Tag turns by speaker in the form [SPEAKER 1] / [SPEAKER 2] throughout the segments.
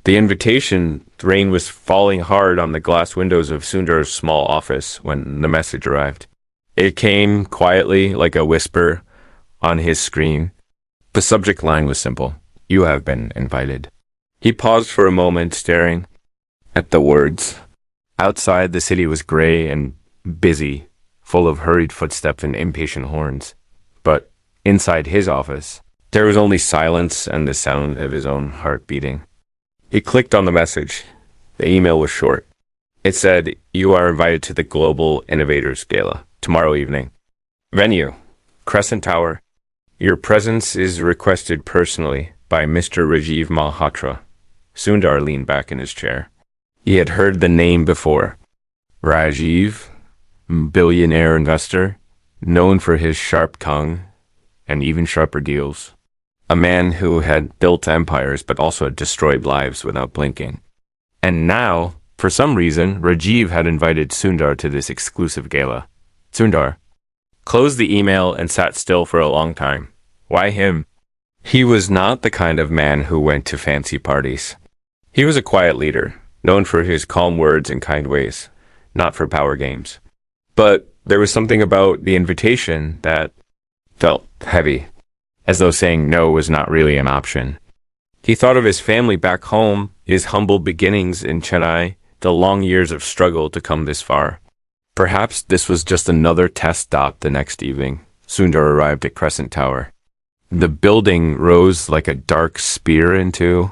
[SPEAKER 1] The invitation, the rain was falling hard on the glass windows of Sundar's small office when the message arrived. It came quietly like a whisper on his screen. The subject line was simple. You have been invited. He paused for a moment, staring at the words. Outside, the city was gray and busy, full of hurried footsteps and impatient horns. But inside his office, there was only silence and the sound of his own heart beating. He clicked on the message. The email was short. It said, "You are invited to the Global Innovators Gala tomorrow evening. Venue, Crescent Tower. Your presence is requested personally by Mr. Rajiv Malhotra." Sundar leaned back in his chair. He had heard the name before. Rajiv, billionaire investor, known for his sharp tongue and even sharper deals. A man who had built empires but also destroyed lives without blinking. And now, for some reason, Rajiv had invited Sundar to this exclusive gala. Sundar closed the email and sat still for a long time. Why him? He was not the kind of man who went to fancy parties. He was a quiet leader, known for his calm words and kind ways, not for power games. But there was something about the invitation that felt heavy, as though saying no was not really an option. He thought of his family back home, his humble beginnings in Chennai, the long years of struggle to come this far. Perhaps this was just another test stop the next evening. Sundar arrived at Crescent Tower. The building rose like a dark spear into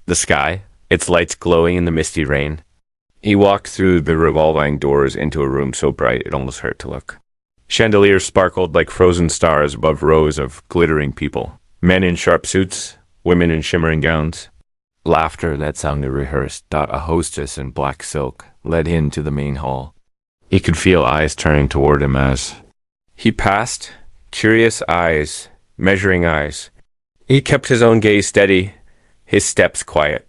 [SPEAKER 1] the sky, its lights glowing in the misty rain. He walked through the revolving doors into a room so bright it almost hurt to look. Chandeliers sparkled like frozen stars above rows of glittering people. Men in sharp suits, women in shimmering gowns. Laughter that sounded rehearsed. A hostess in black silk led him to the main hall. He could feel eyes turning toward him as he passed, curious eyes, measuring eyes. He kept his own gaze steady, his steps quiet.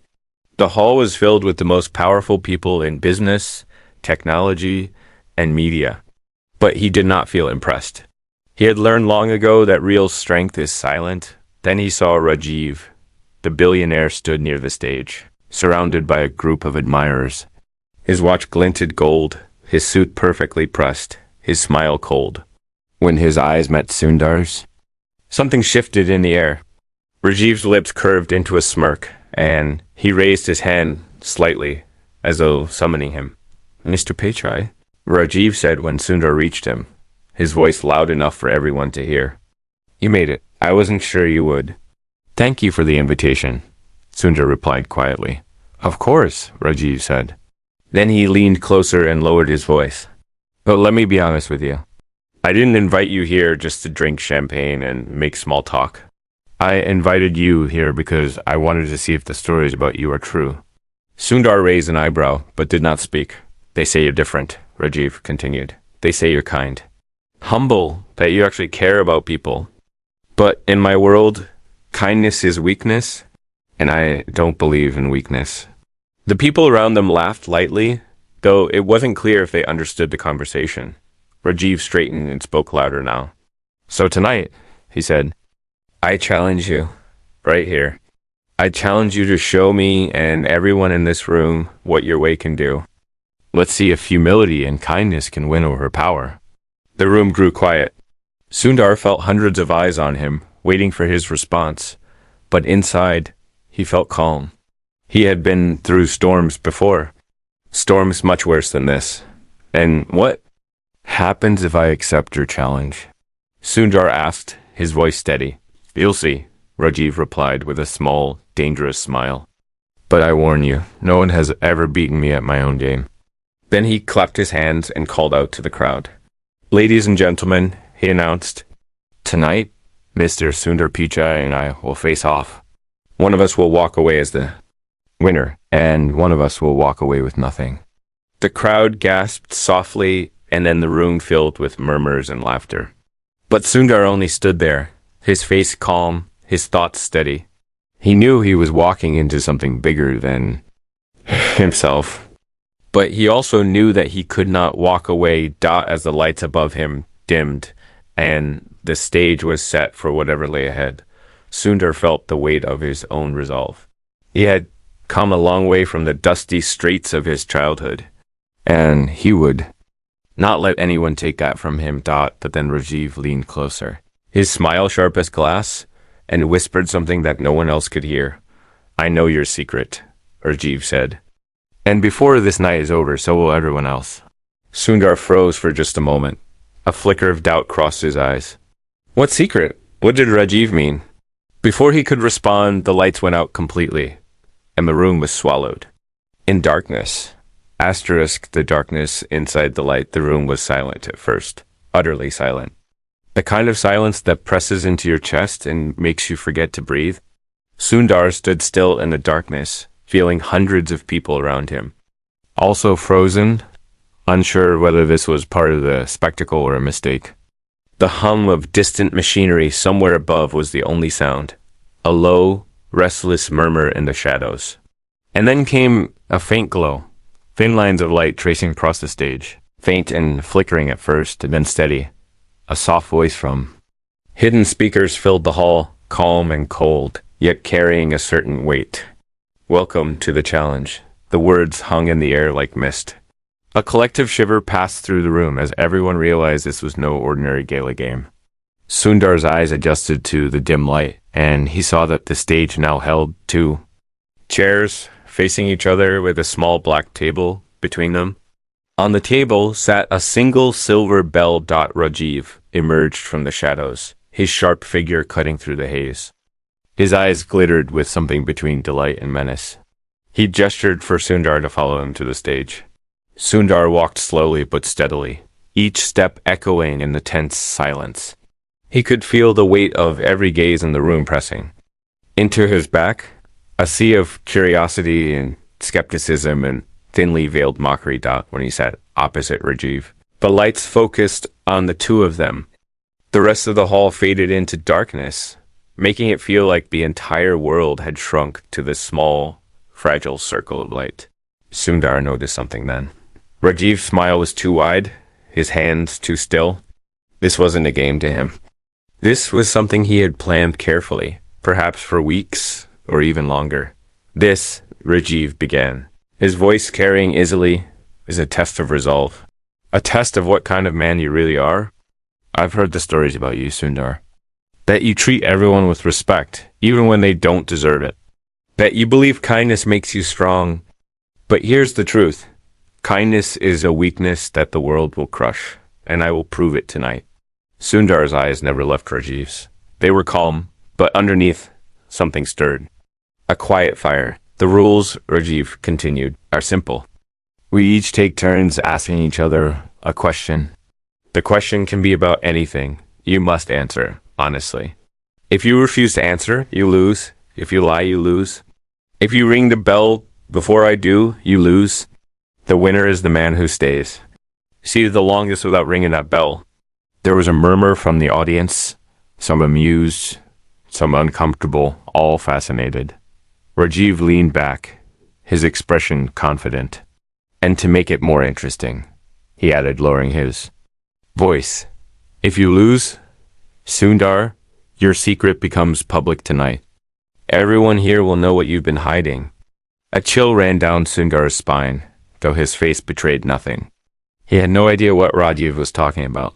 [SPEAKER 1] The hall was filled with the most powerful people in business, technology, and media. But he did not feel impressed. He had learned long ago that real strength is silent. Then he saw Rajiv. The billionaire stood near the stage, surrounded by a group of admirers. His watch glinted gold, his suit perfectly pressed, his smile cold. When his eyes met Sundar's, something shifted in the air. Rajiv's lips curved into a smirk, and he raised his hand slightly, as though summoning him. "Mr. Pichai," Rajiv said when Sundar reached him, his voice loud enough for everyone to hear. "You made it. I wasn't sure you would." "Thank you for the invitation," Sundar replied quietly. "Of course," Rajiv said. Then he leaned closer and lowered his voice. "But let me be honest with you. I didn't invite you here just to drink champagne and make small talk. I invited you here because I wanted to see if the stories about you are true." Sundar raised an eyebrow, but did not speak. "They say you're different," Rajiv continued. "They say you're kind. Humble, that you actually care about people. But in my world, kindness is weakness, and I don't believe in weakness." The people around them laughed lightly, though it wasn't clear if they understood the conversation. Rajiv straightened and spoke louder now. "So tonight," he said, "I challenge you, right here. I challenge you to show me and everyone in this room what your way can do. Let's see if humility and kindness can win over power." The room grew quiet. Sundar felt hundreds of eyes on him, waiting for his response. But inside, he felt calm. He had been through storms before. Storms much worse than this. "And what happens if I accept your challenge?" Sundar asked, his voice steady. "You'll see," Rajiv replied with a small, dangerous smile. "But I warn you, no one has ever beaten me at my own game." Then he clapped his hands and called out to the crowd. "Ladies and gentlemen," he announced, "tonight, Mr. Sundar Pichai and I will face off. One of us will walk away as the winner, and one of us will walk away with nothing." The crowd gasped softly, and then the room filled with murmurs and laughter. But Sundar only stood there, his face calm, his thoughts steady. He knew he was walking into something bigger than himself. But he also knew that he could not walk away as the lights above him dimmed, and the stage was set for whatever lay ahead. Sundar felt the weight of his own resolve. He had come a long way from the dusty streets of his childhood. And he would not let anyone take that from him, but then Rajiv leaned closer, his smile sharp as glass, and whispered something that no one else could hear. I know your secret, Rajiv said. And before this night is over, so will everyone else. Sundar froze for just a moment. A flicker of doubt crossed his eyes. What secret? What did Rajiv mean? Before he could respond, the lights went out completely, and the room was swallowed. In darkness, asterisk the darkness inside the light, the room was silent at first, utterly silent. The kind of silence that presses into your chest and makes you forget to breathe. Sundar stood still in the darkness, feeling hundreds of people around him. Also frozen, unsure whether this was part of the spectacle or a mistake. The hum of distant machinery somewhere above was the only sound, a low, restless murmur in the shadows. And then came a faint glow, thin lines of light tracing across the stage, faint and flickering at first, and then steady. A soft voice from hidden speakers filled the hall, calm and cold, yet carrying a certain weight. Welcome to the challenge. The words hung in the air like mist. A collective shiver passed through the room as everyone realized this was no ordinary gala game. Sundar's eyes adjusted to the dim light, and he saw that the stage now held two chairs facing each other with a small black table between them. On the table sat a single silver bell. Rajiv emerged from the shadows, his sharp figure cutting through the haze. His eyes glittered with something between delight and menace. He gestured for Sundar to follow him to the stage. Sundar walked slowly but steadily, each step echoing in the tense silence. He could feel the weight of every gaze in the room pressing into his back, a sea of curiosity and skepticism and thinly veiled mockery. When he sat opposite Rajiv. The lights focused on the two of them. The rest of the hall faded into darkness, making it feel like the entire world had shrunk to this small, fragile circle of light. Sundar noticed something then. Rajiv's smile was too wide, his hands too still. This wasn't a game to him. This was something he had planned carefully, perhaps for weeks or even longer. This, Rajiv began, his voice carrying easily, is a test of resolve. A test of what kind of man you really are. I've heard the stories about you, Sundar. That you treat everyone with respect, even when they don't deserve it. That you believe kindness makes you strong. But here's the truth. Kindness is a weakness that the world will crush, and I will prove it tonight. Sundar's eyes never left Rajiv's. They were calm, but underneath, something stirred. A quiet fire. The rules, Rajiv continued, are simple. We each take turns asking each other a question. The question can be about anything. You must answer, honestly. If you refuse to answer, you lose. If you lie, you lose. If you ring the bell before I do, you lose. The winner is the man who stays. Seated the longest without ringing that bell. There was a murmur from the audience, some amused, some uncomfortable, all fascinated. Rajiv leaned back, his expression confident. And to make it more interesting, he added, lowering his voice, if you lose, Sundar, your secret becomes public tonight. Everyone here will know what you've been hiding. A chill ran down Sundar's spine, though his face betrayed nothing. He had no idea what Rajiv was talking about.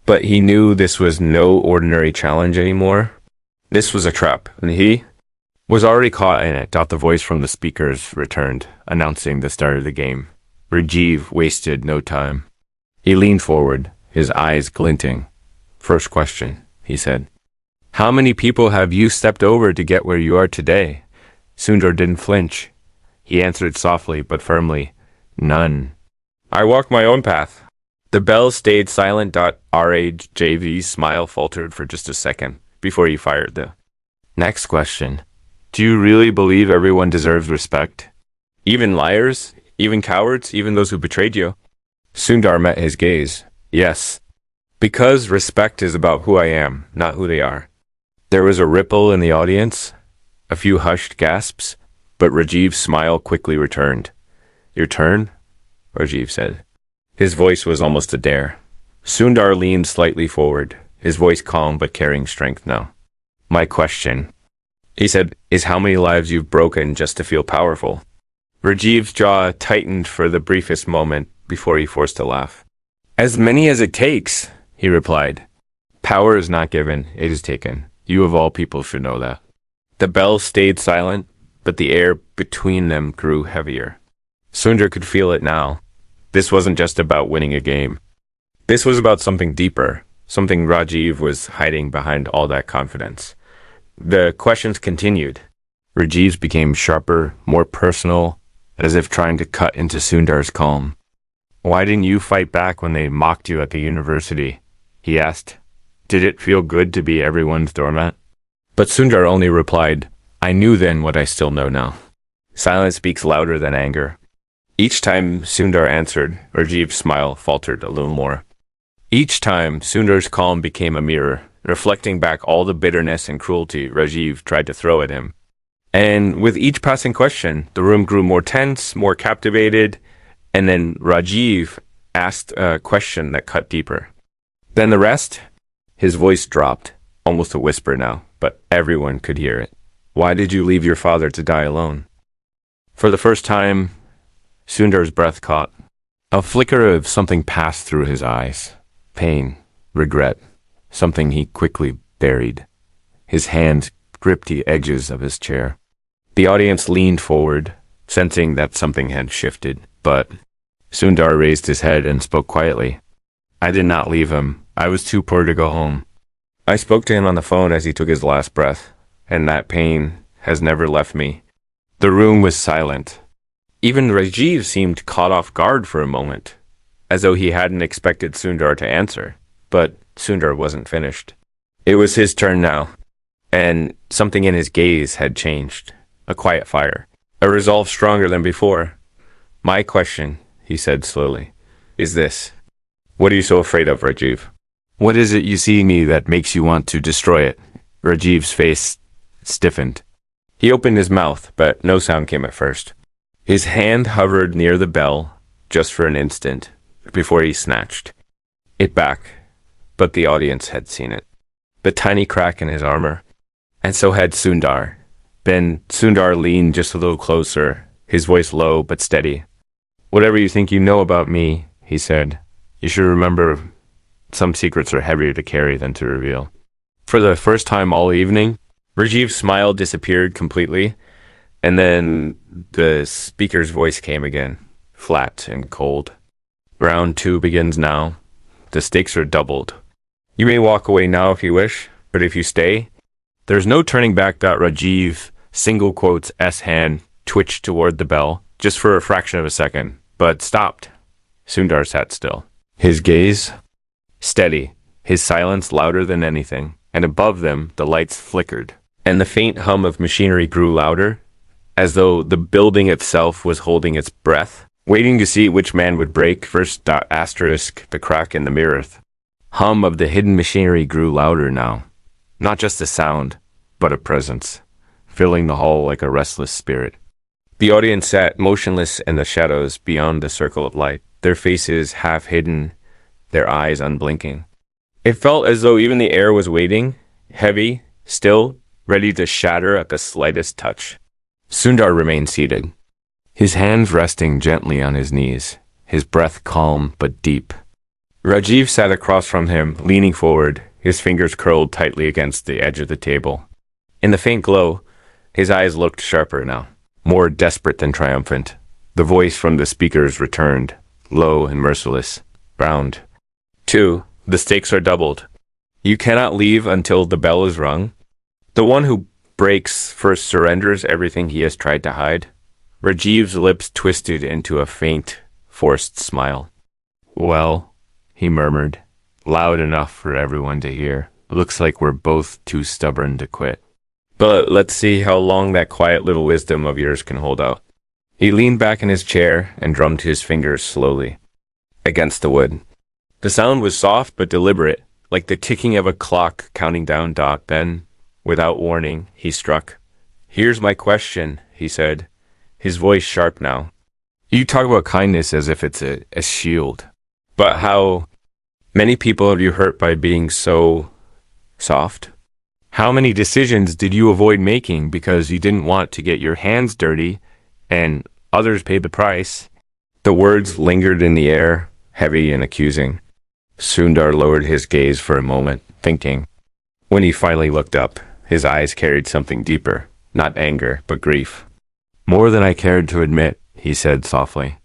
[SPEAKER 1] But he knew this was no ordinary challenge anymore. This was a trap, and he was already caught in it. The voice from the speakers returned, announcing the start of the game. Rajiv wasted no time. He leaned forward, his eyes glinting. First question, he said. How many people have you stepped over to get where you are today? Sundar didn't flinch. He answered softly but firmly, none. I walked my own path. The bell stayed silent. Rajv's smile faltered for just a second before he fired the next question. Do you really believe everyone deserves respect? Even liars? Even cowards? Even those who betrayed you? Sundar met his gaze. Yes. Because respect is about who I am, not who they are. There was a ripple in the audience, a few hushed gasps, but Rajiv's smile quickly returned. Your turn? Rajiv said. His voice was almost a dare. Sundar leaned slightly forward, his voice calm but carrying strength now. My question. He said, is how many lives you've broken just to feel powerful. Rajiv's jaw tightened for the briefest moment before he forced a laugh. As many as it takes, he replied. Power is not given, it is taken. You of all people should know that. The bell stayed silent, but the air between them grew heavier. Sundar could feel it now. This wasn't just about winning a game. This was about something deeper, something Rajiv was hiding behind all that confidence. The questions continued. Rajiv's became sharper, more personal, as if trying to cut into Sundar's calm. Why didn't you fight back when they mocked you at the university? He asked. Did it feel good to be everyone's doormat? But Sundar only replied, I knew then what I still know now. Silence speaks louder than anger. Each time Sundar answered, Rajiv's smile faltered a little more. Each time, Sundar's calm became a mirror, reflecting back all the bitterness and cruelty Rajiv tried to throw at him. And with each passing question, the room grew more tense, more captivated, and then Rajiv asked a question that cut deeper. Then the rest? His voice dropped, almost a whisper now, but everyone could hear it. Why did you leave your father to die alone? For the first time, Sundar's breath caught. A flicker of something passed through his eyes. Pain, regret, something he quickly buried. His hand gripped the edges of his chair. The audience leaned forward, sensing that something had shifted, but Sundar raised his head and spoke quietly. I did not leave him. I was too poor to go home. I spoke to him on the phone as he took his last breath, and that pain has never left me. The room was silent. Even Rajiv seemed caught off guard for a moment, as though he hadn't expected Sundar to answer. But Sundar wasn't finished. It was his turn now, and something in his gaze had changed. A quiet fire, a resolve stronger than before. My question, he said slowly, is this. What are you so afraid of, Rajiv? What is it you see in me that makes you want to destroy it? Rajiv's face stiffened. He opened his mouth, but no sound came at first. His hand hovered near the bell just for an instant before he snatched it back, but the audience had seen it. The tiny crack in his armor, and so had Sundar. Then Sundar leaned just a little closer, his voice low but steady. Whatever you think you know about me, he said, you should remember some secrets are heavier to carry than to reveal. For the first time all evening, Rajiv's smile disappeared completely, and then the speaker's voice came again, flat and cold. Round 2 begins now. The stakes are doubled. You may walk away now if you wish, but if you stay, there's no turning back. Rajiv, single quotes S hand, twitched toward the bell, just for a fraction of a second, but stopped. Sundar sat still. His gaze steady, his silence louder than anything, and above them the lights flickered, and the faint hum of machinery grew louder, as though the building itself was holding its breath, waiting to see which man would break first. Asterisk, the crack in the mirror. Hum of the hidden machinery grew louder now, not just a sound, but a presence, filling the hall like a restless spirit. The audience sat motionless in the shadows beyond the circle of light, their faces half hidden, their eyes unblinking. It felt as though even the air was waiting, heavy, still, ready to shatter at the slightest touch. Sundar remained seated, his hands resting gently on his knees, his breath calm but deep. Rajiv sat across from him, leaning forward, his fingers curled tightly against the edge of the table. In the faint glow, his eyes looked sharper now, more desperate than triumphant. The voice from the speakers returned, low and merciless. Round 2, the stakes are doubled. You cannot leave until the bell is rung. The one who breaks first surrenders everything he has tried to hide. Rajiv's lips twisted into a faint, forced smile. Well, he murmured, loud enough for everyone to hear. Looks like we're both too stubborn to quit. But let's see how long that quiet little wisdom of yours can hold out. He leaned back in his chair and drummed his fingers slowly against the wood. The sound was soft but deliberate, like the ticking of a clock counting down. Then, without warning, he struck. Here's my question, he said, his voice sharp now. You talk about kindness as if it's a shield. But how many people have you hurt by being so soft? How many decisions did you avoid making because you didn't want to get your hands dirty and others paid the price? The words lingered in the air, heavy and accusing. Sundar lowered his gaze for a moment, thinking. When he finally looked up, his eyes carried something deeper, not anger, but grief. More than I cared to admit, he said softly.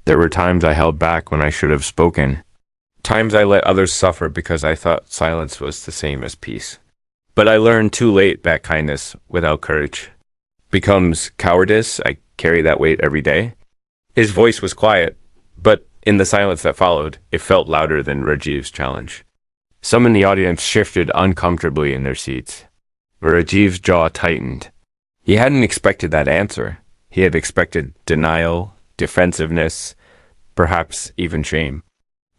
[SPEAKER 1] There were times I held back when I should have spoken. Times I let others suffer because I thought silence was the same as peace. But I learned too late that kindness without courage becomes cowardice. I carry that weight every day. His voice was quiet, but in the silence that followed, it felt louder than Rajiv's challenge. Some in the audience shifted uncomfortably in their seats. Rajiv's jaw tightened. He hadn't expected that answer. He had expected denial, defensiveness, perhaps even shame.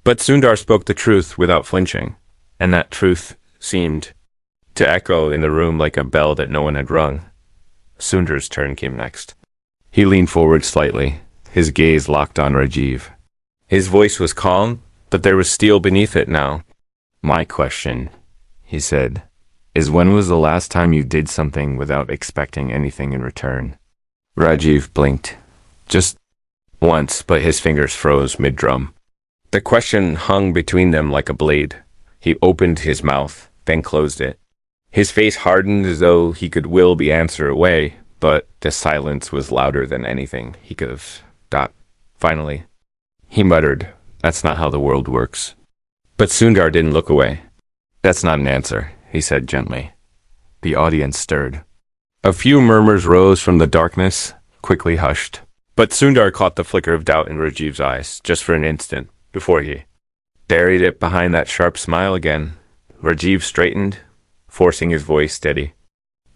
[SPEAKER 1] But Sundar spoke the truth without flinching, and that truth seemed to echo in the room like a bell that no one had rung. Sundar's turn came next. He leaned forward slightly, his gaze locked on Rajiv. His voice was calm, but there was steel beneath it now. My question, he said, is when was the last time you did something without expecting anything in return? Rajiv blinked. Just once, but his fingers froze mid-drum. The question hung between them like a blade. He opened his mouth, then closed it. His face hardened as though he could will the answer away, but the silence was louder than anything he could have stopped. Finally, he muttered, "That's not how the world works." But Sundar didn't look away. "That's not an answer," he said gently. The audience stirred. A few murmurs rose from the darkness, quickly hushed. But Sundar caught the flicker of doubt in Rajiv's eyes, just for an instant, before he buried it behind that sharp smile again. Rajiv straightened, forcing his voice steady.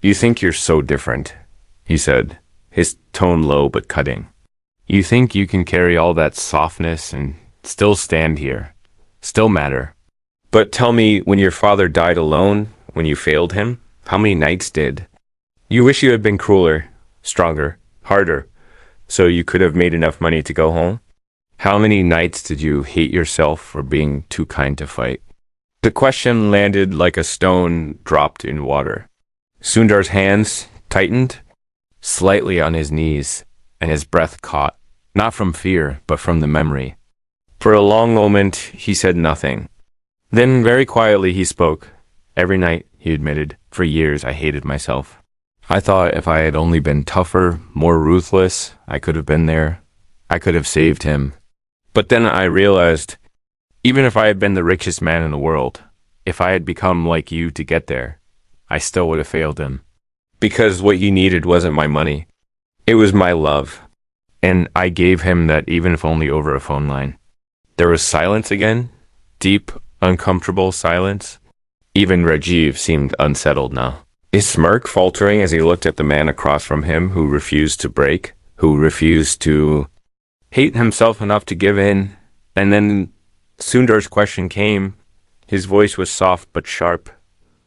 [SPEAKER 1] "You think you're so different," he said, his tone low but cutting. "You think you can carry all that softness and still stand here, still matter. But tell me, when your father died alone, when you failed him, how many nights did? You wish you had been crueler, stronger, harder, so you could have made enough money to go home? How many nights did you hate yourself for being too kind to fight?" The question landed like a stone dropped in water. Sundar's hands tightened slightly on his knees, and his breath caught, not from fear, but from the memory. For a long moment, he said nothing. Then, very quietly, he spoke. "Every night," he admitted, "for years I hated myself. I thought if I had only been tougher, more ruthless, I could have been there. I could have saved him. But then I realized, even if I had been the richest man in the world, if I had become like you to get there, I still would have failed him. Because what he needed wasn't my money. It was my love. And I gave him that, even if only over a phone line." There was silence again, deep, uncomfortable silence. Even Rajiv seemed unsettled now, his smirk faltering as he looked at the man across from him who refused to break, who refused to hate himself enough to give in. And then Sundar's question came. His voice was soft but sharp,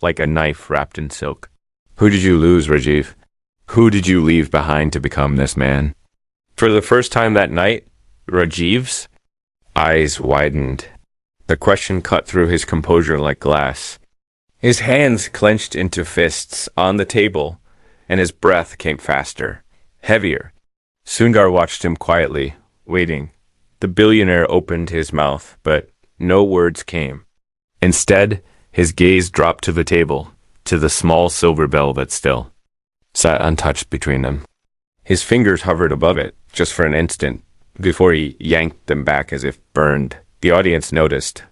[SPEAKER 1] like a knife wrapped in silk. "Who did you lose, Rajiv? Who did you leave behind to become this man?" For the first time that night, Rajiv's eyes widened. The question cut through his composure like glass. His hands clenched into fists on the table, and his breath came faster, heavier. Sundar watched him quietly, waiting. The billionaire opened his mouth, but no words came. Instead, his gaze dropped to the table, to the small silver bell that still sat untouched between them. His fingers hovered above it, just for an instant, before he yanked them back as if burned. The audience noticed.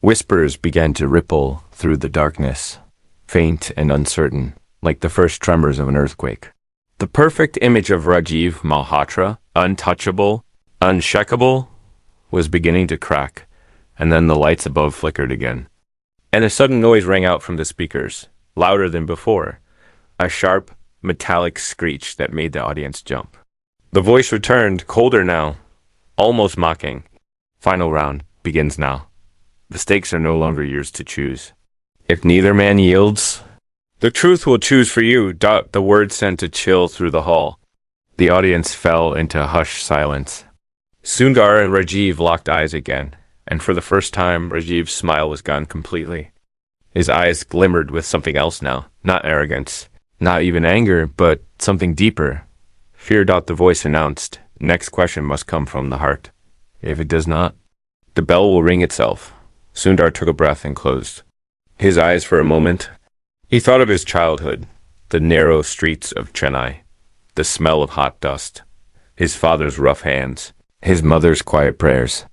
[SPEAKER 1] Whispers began to ripple through the darkness, faint and uncertain, like the first tremors of an earthquake. The perfect image of Rajiv Malhotra, untouchable, unshakable, was beginning to crack, and then the lights above flickered again. And a sudden noise rang out from the speakers, louder than before, a sharp, metallic screech that made the audience jump. The voice returned, colder now, almost mocking. "Final round begins now. The stakes are no longer yours to choose. If neither man yields, the truth will choose for you." The word sent a chill through the hall. The audience fell into hushed silence. Sundar and Rajiv locked eyes again, and for the first time, Rajiv's smile was gone completely. His eyes glimmered with something else now, not arrogance, not even anger, but something deeper. Fear. The voice announced, next question must come from the heart. If it does not, the bell will ring itself. Sundar took a breath and closed his eyes for a moment. He thought of his childhood, the narrow streets of Chennai, the smell of hot dust, his father's rough hands, his mother's quiet prayers.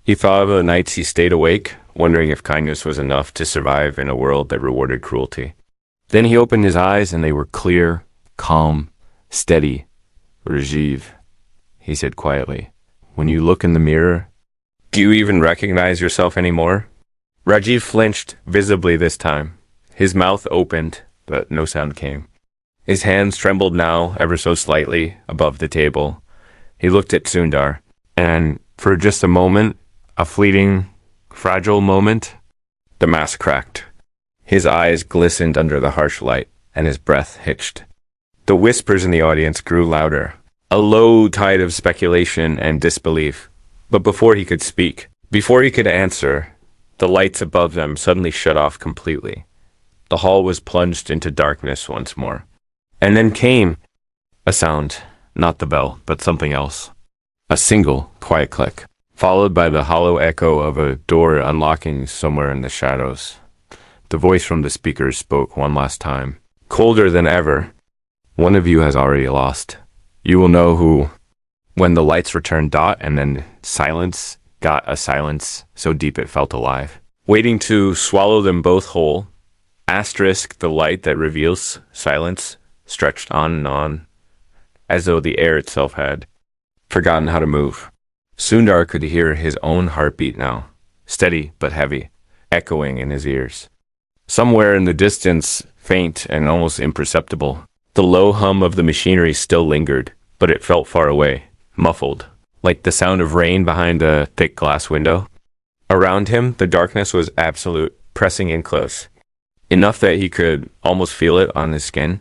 [SPEAKER 1] He thought of the nights he stayed awake, wondering if kindness was enough to survive in a world that rewarded cruelty. Then he opened his eyes and they were clear, calm, steady. Rajiv, he said quietly, when you look in the mirror, do you even recognize yourself anymore? Rajiv flinched visibly this time. His mouth opened, but no sound came. His hands trembled now, ever so slightly, above the table. He looked at Sundar, and for just a moment, a fleeting, fragile moment, the mask cracked. His eyes glistened under the harsh light, and his breath hitched. The whispers in the audience grew louder, a low tide of speculation and disbelief. But before he could speak, before he could answer, the lights above them suddenly shut off completely. The hall was plunged into darkness once more. And then came a sound, not the bell, but something else. A single, quiet click, followed by the hollow echo of a door unlocking somewhere in the shadows. The voice from the speakers spoke one last time, colder than ever. One of you has already lost. You will know who. When the lights returned, and then silence got a silence so deep it felt alive, waiting to swallow them both whole. Asterisk the light that reveals silence stretched on and on, as though the air itself had forgotten how to move. Sundar could hear his own heartbeat now, steady but heavy, echoing in his ears. Somewhere in the distance, faint and almost imperceptible, the low hum of the machinery still lingered, but it felt far away, muffled, like the sound of rain behind a thick glass window. Around him, the darkness was absolute, pressing in close, enough that he could almost feel it on his skin.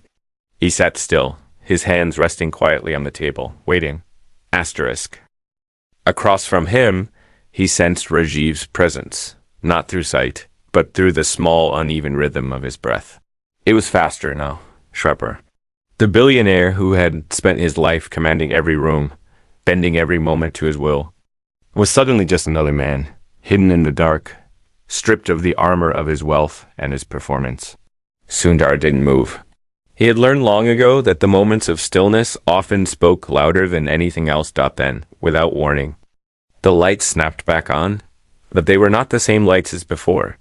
[SPEAKER 1] He sat still, his hands resting quietly on the table, waiting. Asterisk. Across from him, he sensed Rajiv's presence, not through sight, but through the small, uneven rhythm of his breath. It was faster now, sharper. The billionaire who had spent his life commanding every room, bending every moment to his will, was suddenly just another man, hidden in the dark, stripped of the armor of his wealth and his performance. Sundar didn't move. He had learned long ago that the moments of stillness often spoke louder than anything else. Then, without warning, the lights snapped back on, but they were not the same lights as before.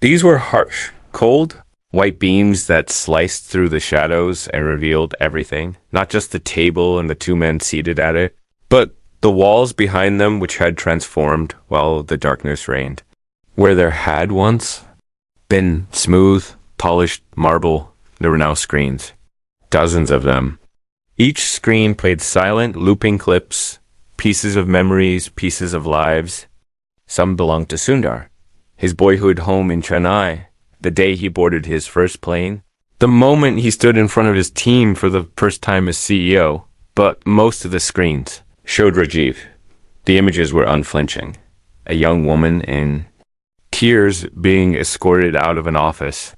[SPEAKER 1] These were harsh, cold, white beams that sliced through the shadows and revealed everything, not just the table and the two men seated at it, but the walls behind them which had transformed while the darkness reigned. Where there had once been smooth, polished marble, there were now screens. Dozens of them. Each screen played silent, looping clips, pieces of memories, pieces of lives. Some belonged to Sundar, his boyhood home in Chennai, the day he boarded his first plane, the moment he stood in front of his team for the first time as CEO. But most of the screens showed Rajiv. The images were unflinching. A young woman in tears being escorted out of an office.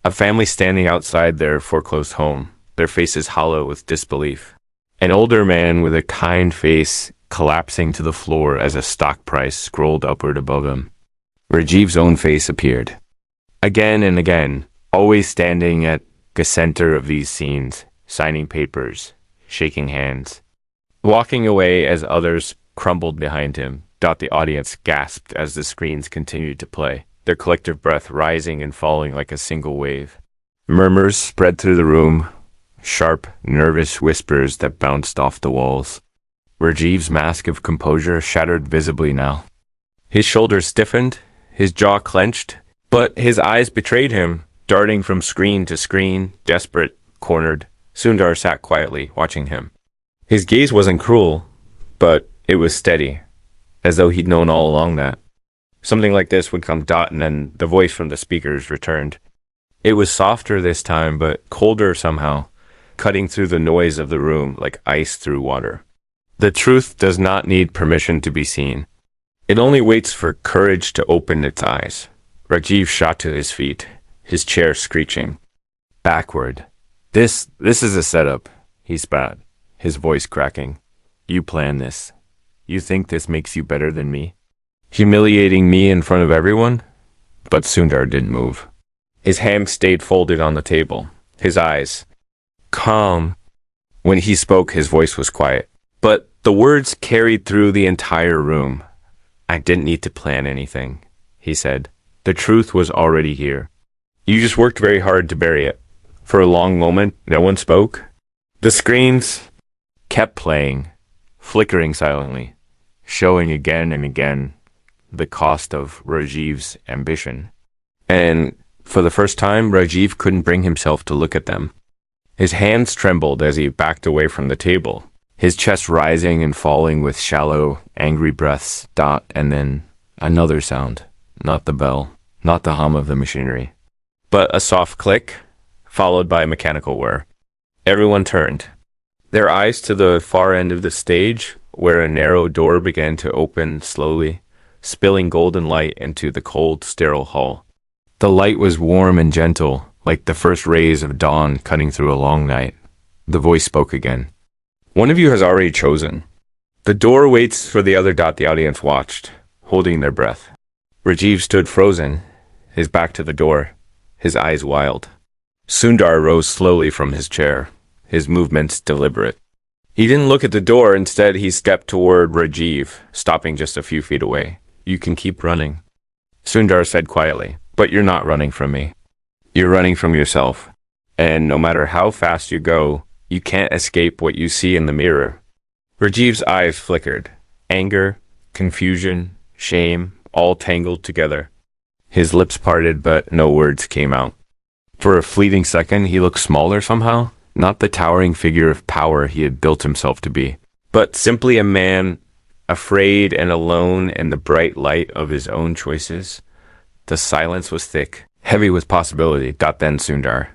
[SPEAKER 1] A family standing outside their foreclosed home, their faces hollow with disbelief. An older man with a kind face collapsing to the floor as a stock price scrolled upward above him. Rajiv's own face appeared. Again and again, always standing at the center of these scenes, signing papers, shaking hands. Walking away as others crumbled behind him, the audience gasped as the screens continued to play, their collective breath rising and falling like a single wave. Murmurs spread through the room, sharp, nervous whispers that bounced off the walls. Rajiv's mask of composure shattered visibly now. His shoulders stiffened, his jaw clenched, but his eyes betrayed him, darting from screen to screen, desperate, cornered. Sundar sat quietly, watching him. His gaze wasn't cruel, but it was steady, as though he'd known all along that. Something like this would come, and then the voice from the speakers returned. It was softer this time, but colder somehow, cutting through the noise of the room like ice through water. The truth does not need permission to be seen. It only waits for courage to open its eyes. Rajiv shot to his feet, his chair screeching. Backward. This is a setup, he spat, his voice cracking. You planned this. You think this makes you better than me? Humiliating me in front of everyone? But Sundar didn't move. His hands stayed folded on the table, his eyes calm. When he spoke, his voice was quiet, but the words carried through the entire room. I didn't need to plan anything, he said. The truth was already here. You just worked very hard to bury it. For a long moment, no one spoke. The screens kept playing, flickering silently, showing again and again the cost of Rajiv's ambition. And for the first time, Rajiv couldn't bring himself to look at them. His hands trembled as he backed away from the table, his chest rising and falling with shallow, angry breaths. Dot, and then another sound. Not the bell, not the hum of the machinery, but a soft click, followed by a mechanical whir. Everyone turned, their eyes to the far end of the stage, where a narrow door began to open slowly, spilling golden light into the cold, sterile hall. The light was warm and gentle, like the first rays of dawn cutting through a long night. The voice spoke again. One of you has already chosen. The door waits for the other. The audience watched, holding their breath. Rajiv stood frozen, his back to the door, his eyes wild. Sundar rose slowly from his chair, his movements deliberate. He didn't look at the door. Instead, he stepped toward Rajiv, stopping just a few feet away. You can keep running, Sundar said quietly, but you're not running from me. You're running from yourself. And no matter how fast you go, you can't escape what you see in the mirror. Rajiv's eyes flickered. Anger, confusion, shame, all tangled together. His lips parted, but no words came out. For a fleeting second, he looked smaller somehow, not the towering figure of power he had built himself to be, but simply a man afraid and alone in the bright light of his own choices. The silence was thick, heavy with possibility. Then Sundar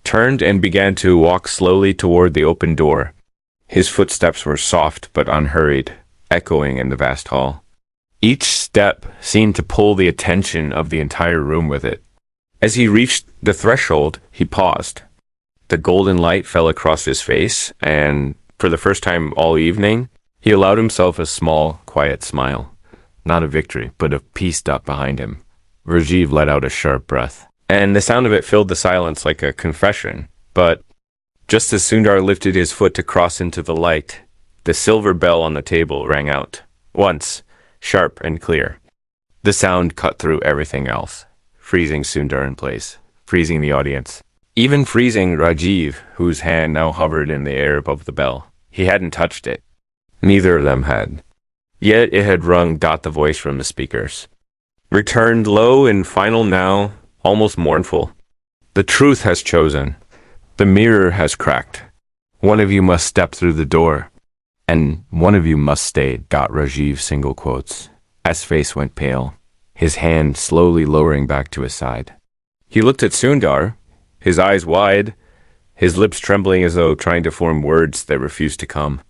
[SPEAKER 1] turned and began to walk slowly toward the open door. His footsteps were soft but unhurried, echoing in the vast hall. Each step seemed to pull the attention of the entire room with it. As he reached the threshold, he paused. The golden light fell across his face, and for the first time all evening, he allowed himself a small, quiet smile. Not of victory, but of peace. Behind him, Rajiv let out a sharp breath, and the sound of it filled the silence like a confession. But just as Sundar lifted his foot to cross into the light, the silver bell on the table rang out. Once, sharp and clear. The sound cut through everything else, freezing Sundar in place, freezing the audience, even freezing Rajiv, whose hand now hovered in the air above the bell. He hadn't touched it. Neither of them had. Yet it had rung. The voice from the speakers returned low and final now, almost mournful. The truth has chosen. The mirror has cracked. One of you must step through the door, and one of you must stay. Rajiv single quotes. As face went pale, his hand slowly lowering back to his side. He looked at Sundar, his eyes wide, his lips trembling as though trying to form words that refused to come.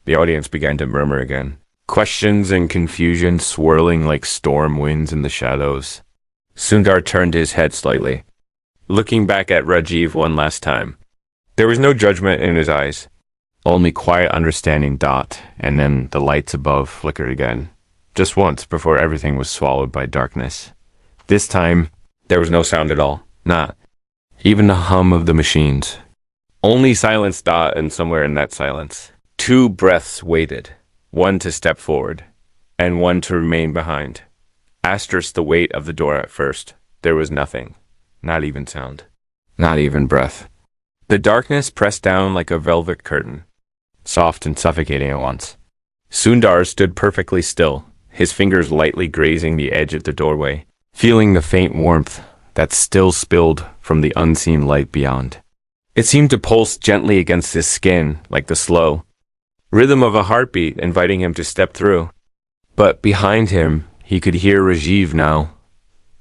[SPEAKER 1] The audience began to murmur again. Questions and confusion swirling like storm winds in the shadows. Sundar turned his head slightly, looking back at Rajiv one last time. There was no judgment in his eyes, only quiet understanding. And then the lights above flickered again, just once before everything was swallowed by darkness. This time, there was no sound at all, not even the hum of the machines. Only silence. And somewhere in that silence, two breaths waited, one to step forward, and one to remain behind. Asterisk the weight of the door at first. There was nothing, not even sound, not even breath. The darkness pressed down like a velvet curtain, soft and suffocating at once. Sundar stood perfectly still, his fingers lightly grazing the edge of the doorway, feeling the faint warmth that still spilled from the unseen light beyond. It seemed to pulse gently against his skin like the slow rhythm of a heartbeat inviting him to step through. But behind him, he could hear Rajiv now,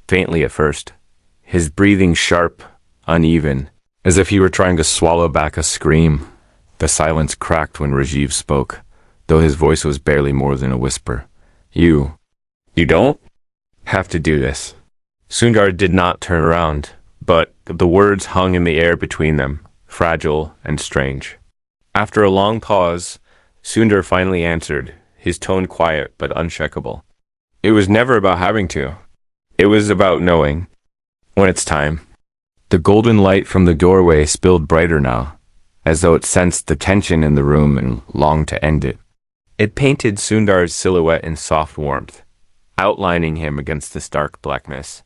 [SPEAKER 1] faintly at first, his breathing sharp, uneven, as if he were trying to swallow back a scream. The silence cracked when Rajiv spoke, though his voice was barely more than a whisper. You don't have to do this. Sundar did not turn around, but the words hung in the air between them, fragile and strange. After a long pause, Sundar finally answered, his tone quiet but unshakable. It was never about having to. It was about knowing. When it's time. The golden light from the doorway spilled brighter now, as though it sensed the tension in the room and longed to end it. It painted Sundar's silhouette in soft warmth, outlining him against the stark blackness.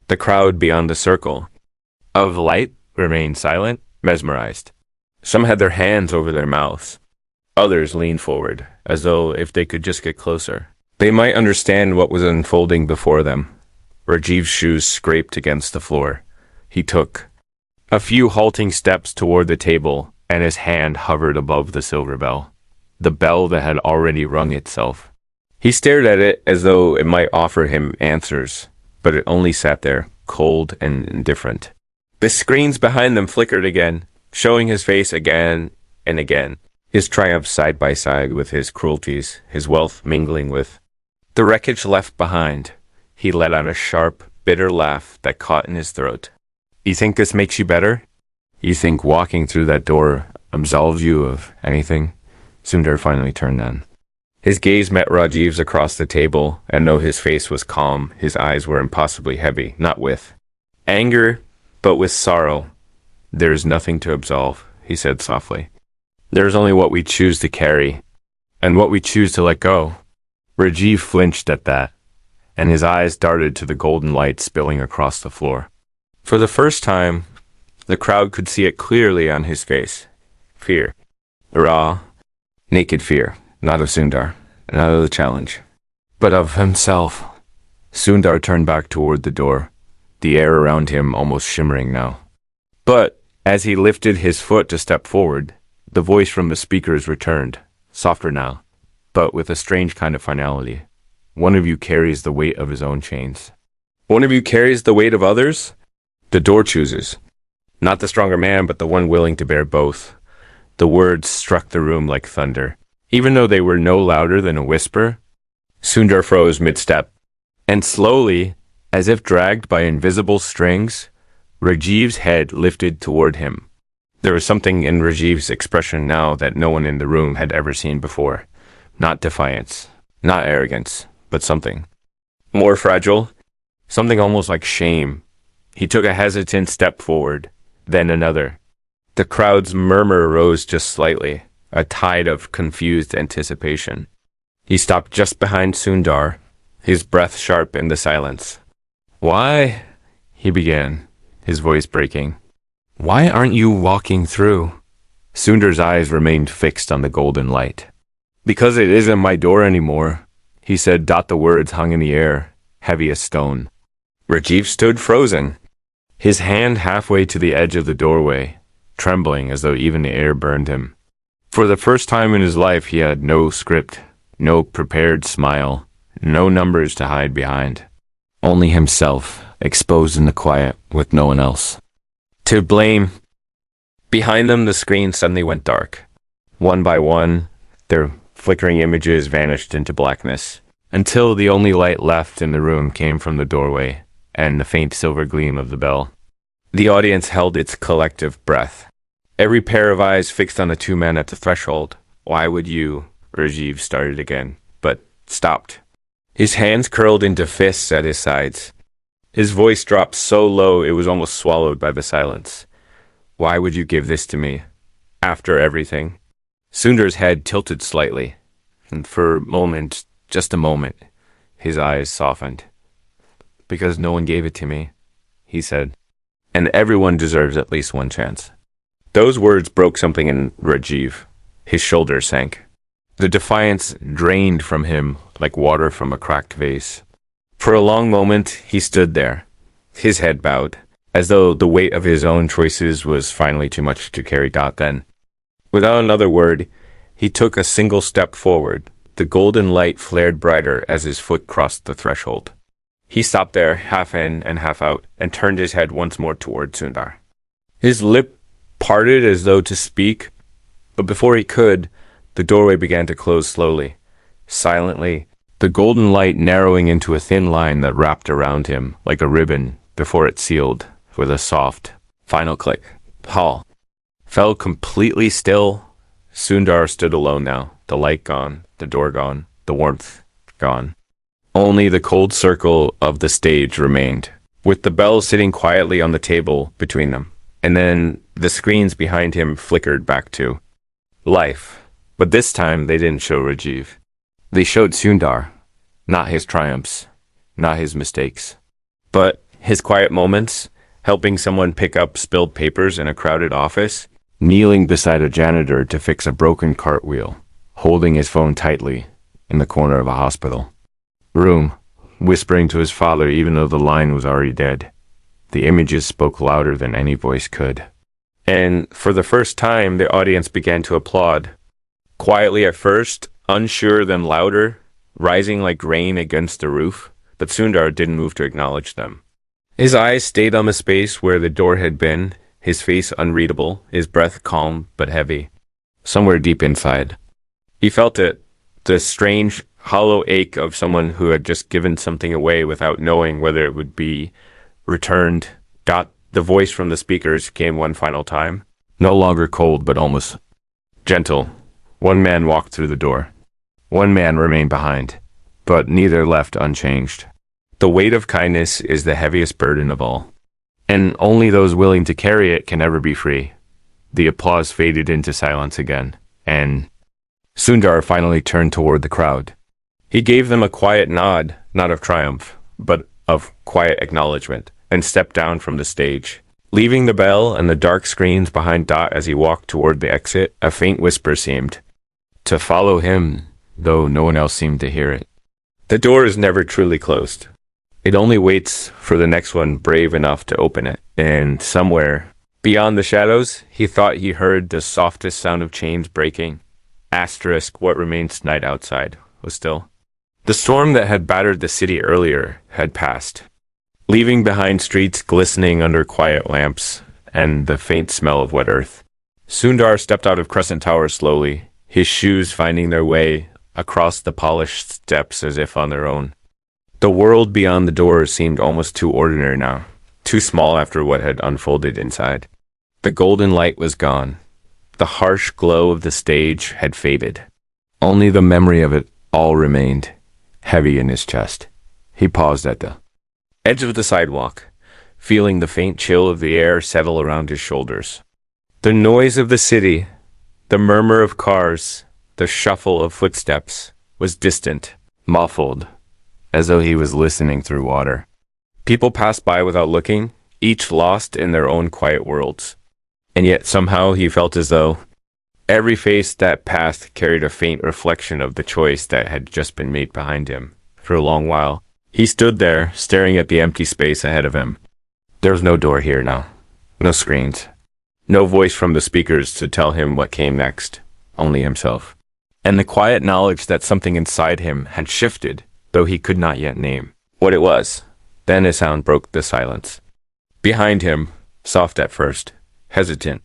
[SPEAKER 1] The crowd beyond the circle of light remained silent, mesmerized. Some had their hands over their mouths. Others leaned forward, as though if they could just get closer, they might understand what was unfolding before them. Rajiv's shoes scraped against the floor. He took a few halting steps toward the table, and his hand hovered above the silver bell, the bell that had already rung itself. He stared at it as though it might offer him answers, but it only sat there, cold and indifferent. The screens behind them flickered again, showing his face again and again, his triumphs side by side with his cruelties, his wealth mingling with the wreckage left behind. He let out a sharp, bitter laugh that caught in his throat. You think this makes you better? You think walking through that door absolves you of anything? Sundar finally turned then. His gaze met Rajiv's across the table, and though his face was calm, his eyes were impossibly heavy, not with anger, but with sorrow. There is nothing to absolve, he said softly. There is only what we choose to carry, and what we choose to let go. Rajiv flinched at that, and his eyes darted to the golden light spilling across the floor. For the first time, the crowd could see it clearly on his face. Fear. Raw, naked fear. Not of Sundar, not of the challenge, but of himself. Sundar turned back toward the door, the air around him almost shimmering now. But as he lifted his foot to step forward, the voice from the speakers returned, softer now, but with a strange kind of finality. One of you carries the weight of his own chains. One of you carries the weight of others? The door chooses. Not the stronger man, but the one willing to bear both. The words struck the room like thunder. Even though they were no louder than a whisper, Sundar froze mid-step, and slowly, as if dragged by invisible strings, Rajiv's head lifted toward him. There was something in Rajiv's expression now that no one in the room had ever seen before. Not defiance, not arrogance, but something more fragile, something almost like shame. He took a hesitant step forward, then another. The crowd's murmur rose just slightly, a tide of confused anticipation. He stopped just behind Sundar, his breath sharp in the silence. Why? He began, his voice breaking. Why aren't you walking through? Sundar's eyes remained fixed on the golden light. Because it isn't my door anymore, he said. The words hung in the air, heavy as stone. Rajiv stood frozen, his hand halfway to the edge of the doorway, trembling as though even the air burned him. For the first time in his life, he had no script, no prepared smile, no numbers to hide behind. Only himself, exposed in the quiet with no one else to blame. Behind them, the screen suddenly went dark. One by one, their flickering images vanished into blackness, until the only light left in the room came from the doorway and the faint silver gleam of the bell. The audience held its collective breath. Every pair of eyes fixed on the two men at the threshold. Why would you? Rajiv started again, but stopped. His hands curled into fists at his sides. His voice dropped so low it was almost swallowed by the silence. Why would you give this to me? After everything? Sundar's head tilted slightly, and for a moment, just a moment, his eyes softened. Because no one gave it to me, he said. And everyone deserves at least one chance. Those words broke something in Rajiv. His shoulders sank. The defiance drained from him like water from a cracked vase. For a long moment, he stood there, his head bowed, as though the weight of his own choices was finally too much to carry. Then, without another word, he took a single step forward. The golden light flared brighter as his foot crossed the threshold. He stopped there, half in and half out, and turned his head once more toward Sundar. His lip parted as though to speak, but before he could, the doorway began to close slowly, silently, the golden light narrowing into a thin line that wrapped around him like a ribbon before it sealed with a soft, final click. Hall fell completely still. Sundar stood alone now, the light gone, the door gone, the warmth gone. Only the cold circle of the stage remained, with the bell sitting quietly on the table between them. And then the screens behind him flickered back to life. But this time they didn't show Rajiv. They showed Sundar, not his triumphs, not his mistakes, but his quiet moments, helping someone pick up spilled papers in a crowded office, kneeling beside a janitor to fix a broken cartwheel, holding his phone tightly in the corner of a hospital room, whispering to his father even though the line was already dead. The images spoke louder than any voice could. And for the first time, the audience began to applaud. Quietly at first, unsure then louder, rising like rain against the roof, but Sundar didn't move to acknowledge them. His eyes stayed on the space where the door had been, his face unreadable, his breath calm but heavy. Somewhere deep inside, he felt it, the strange, hollow ache of someone who had just given something away without knowing whether it would be returned. The voice from the speakers came one final time, no longer cold but almost gentle. One man walked through the door. One man remained behind, but neither left unchanged. The weight of kindness is the heaviest burden of all, and only those willing to carry it can ever be free. The applause faded into silence again, and Sundar finally turned toward the crowd. He gave them a quiet nod, not of triumph, but of quiet acknowledgement, and stepped down from the stage. Leaving the bell and the dark screens behind Dot as he walked toward the exit, a faint whisper seemed to follow him, though no one else seemed to hear it. The door is never truly closed. It only waits for the next one brave enough to open it. And somewhere, beyond the shadows, he thought he heard the softest sound of chains breaking. Asterisk, what remains night outside was still. The storm that had battered the city earlier had passed, leaving behind streets glistening under quiet lamps and the faint smell of wet earth. Sundar stepped out of Crescent Tower slowly, his shoes finding their way across the polished steps as if on their own. The world beyond the doors seemed almost too ordinary now, too small after what had unfolded inside. The golden light was gone. The harsh glow of the stage had faded. Only the memory of it all remained, heavy in his chest. He paused at the edge of the sidewalk, feeling the faint chill of the air settle around his shoulders. The noise of the city, the murmur of cars, the shuffle of footsteps was distant, muffled, as though he was listening through water. People passed by without looking, each lost in their own quiet worlds. And yet somehow he felt as though every face that passed carried a faint reflection of the choice that had just been made behind him. For a long while, he stood there, staring at the empty space ahead of him. There was no door here now, no screens, no voice from the speakers to tell him what came next, only himself. And the quiet knowledge that something inside him had shifted, though he could not yet name what it was. Then a sound broke the silence. Behind him, soft at first, hesitant,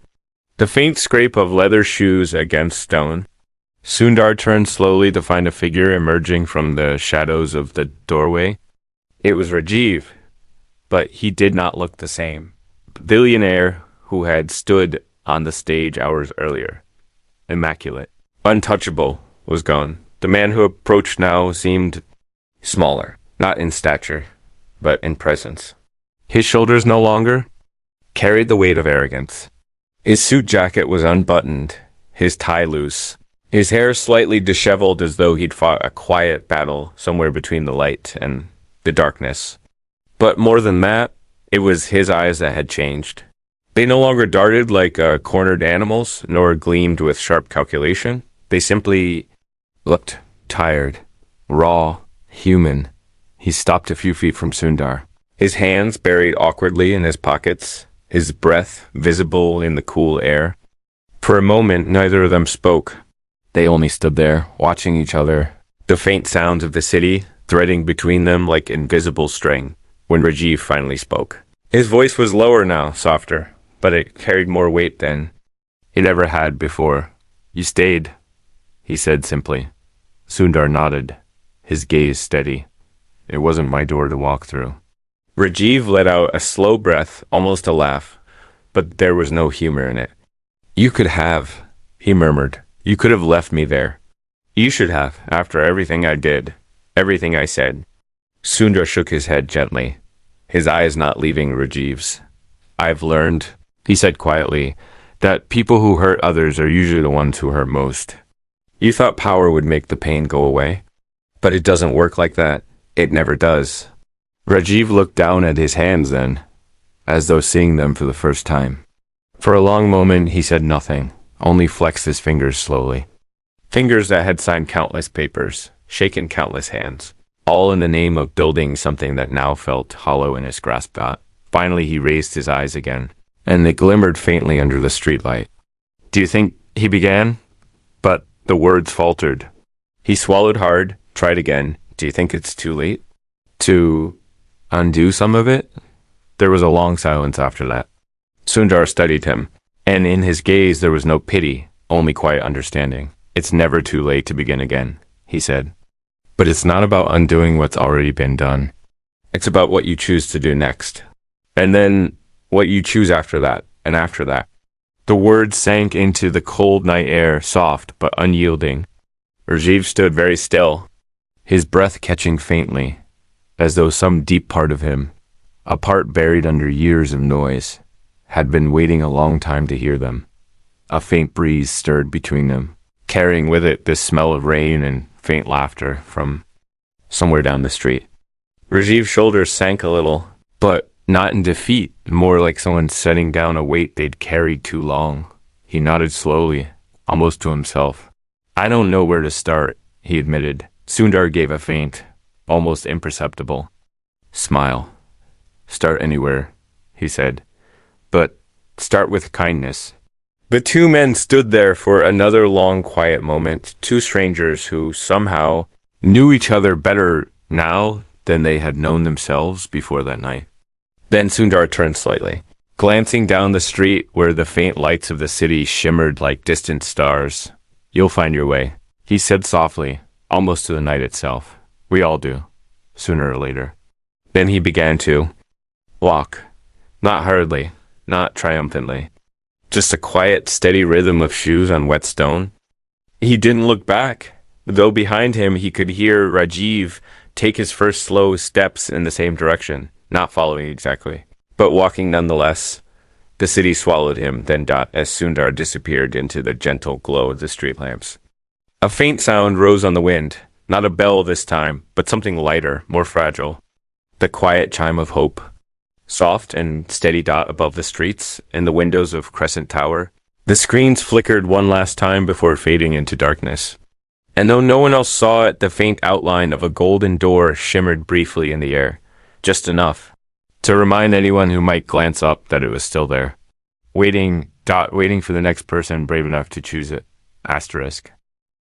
[SPEAKER 1] the faint scrape of leather shoes against stone. Sundar turned slowly to find a figure emerging from the shadows of the doorway. It was Rajiv, but he did not look the same. Billionaire who had stood on the stage hours earlier. Immaculate, untouchable, was gone. The man who approached now seemed smaller, not in stature, but in presence. His shoulders no longer carried the weight of arrogance. His suit jacket was unbuttoned, his tie loose, his hair slightly disheveled as though he'd fought a quiet battle somewhere between the light and the darkness. But more than that, it was his eyes that had changed. They no longer darted like cornered animals, nor gleamed with sharp calculation. They simply looked tired, raw, human. He stopped a few feet from Sundar, his hands buried awkwardly in his pockets, his breath visible in the cool air. For a moment, neither of them spoke. They only stood there, watching each other, the faint sounds of the city threading between them like invisible string, when Rajiv finally spoke. His voice was lower now, softer, but it carried more weight than it ever had before. "You stayed," he said simply. Sundar nodded, his gaze steady. It wasn't my door to walk through. Rajiv let out a slow breath, almost a laugh, but there was no humor in it. You could have, he murmured. You could have left me there. You should have, after everything I did, everything I said. Sundar shook his head gently, his eyes not leaving Rajiv's. I've learned, he said quietly, that people who hurt others are usually the ones who hurt most. You thought power would make the pain go away, but it doesn't work like that. It never does. Rajiv looked down at his hands then, as though seeing them for the first time. For a long moment he said nothing, only flexed his fingers slowly. Fingers that had signed countless papers, shaken countless hands, all in the name of building something that now felt hollow in his grasp. Finally he raised his eyes again, and they glimmered faintly under the streetlight. Do you think, he began, but the words faltered. He swallowed hard, tried again. Do you think it's too late to undo some of it? There was a long silence after that. Sundar studied him, and in his gaze there was no pity, only quiet understanding. It's never too late to begin again, he said. But it's not about undoing what's already been done. It's about what you choose to do next. And then what you choose after that, and after that. The words sank into the cold night air, soft but unyielding. Rajiv stood very still, his breath catching faintly, as though some deep part of him, a part buried under years of noise, had been waiting a long time to hear them. A faint breeze stirred between them, carrying with it the smell of rain and faint laughter from somewhere down the street. Rajiv's shoulders sank a little, but not in defeat, more like someone setting down a weight they'd carried too long. He nodded slowly, almost to himself. I don't know where to start, he admitted. Sundar gave a faint, almost imperceptible smile. Start anywhere, he said, but start with kindness. The two men stood there for another long, quiet moment, two strangers who somehow knew each other better now than they had known themselves before that night. Then Sundar turned slightly, glancing down the street where the faint lights of the city shimmered like distant stars. You'll find your way, he said softly, almost to the night itself. We all do, sooner or later. Then he began to walk, not hurriedly, not triumphantly, just a quiet, steady rhythm of shoes on wet stone. He didn't look back, though behind him he could hear Rajiv take his first slow steps in the same direction, not following exactly, but walking nonetheless. The city swallowed him, then as Sundar disappeared into the gentle glow of the street lamps. A faint sound rose on the wind, not a bell this time, but something lighter, more fragile. The quiet chime of hope. Soft and steady dot above the streets, in the windows of Crescent Tower. The screens flickered one last time before fading into darkness. And though no one else saw it, the faint outline of a golden door shimmered briefly in the air. Just enough to remind anyone who might glance up that it was still there. Waiting for the next person brave enough to choose it. Asterisk.